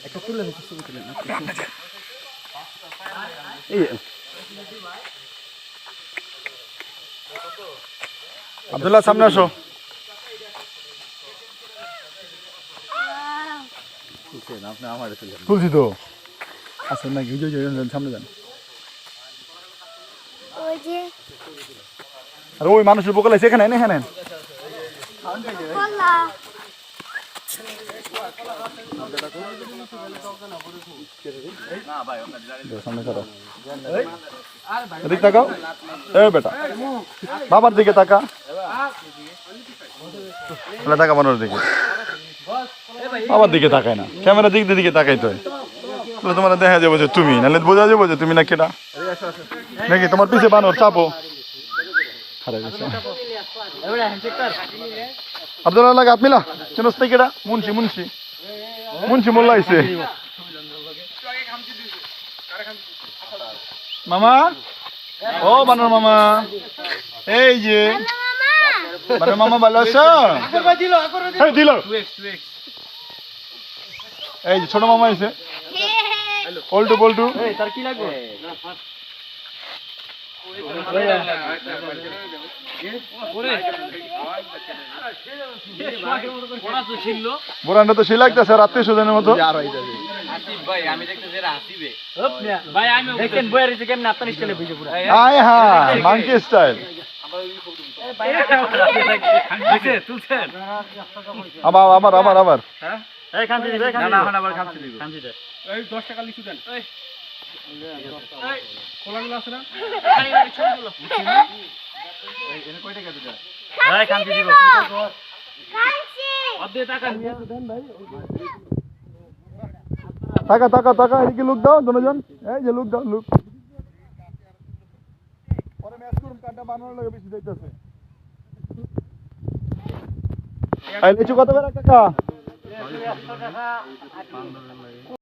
একটা তুলে নিতে ছবি তুলে আব্দুল্লাহ সামনে আসো। তুলছি তো আসেন নাকি সামনে যান। আর ওই মানুষের বোকাল আছে এখানে এখানে সামনে খারাপ এদিক তাকাও। এ বেটা বাবার দিকে তাকা, তাকা বানোর দিকে, বাবার দিকে তাকায় না, ক্যামেরা দিকে তাকাই তো তোমার দেখা যাবো যে তুমি, নাহলে বোঝা যাবো যে তুমি না কেটা নাকি তোমার পিছে বানর চাপো। আব্দুল্লাহ লাগে আপনিলা চিনস থেকে কেটা? মুন্সি মুন্সি মুন্সি মোল্লা আইছে। মামা, ও বানর মামা, এই যে বানর মামা ভালো আছো? দিল এই যে ছোট মামা আইছে, পল্টু পল্টু। তার কি লাগবে? বোরানটা তো সেই লাগতেছে রাত্রে সুজনের মতো। আয় হায় মাংকি স্টাইল। আবার আবার আবার আবার 10 টাকা লিখে দেন। খোলাগুলো আছে না? টাকা টাকা টাকা এদিকে লুক দাও দুজন, এই যে লুক দাও লুক। পরে ম্যাচ করুন কার্ডটা বানানোর লাগে বেশি যাইতেছে। এই লিচু কত করে টাকা?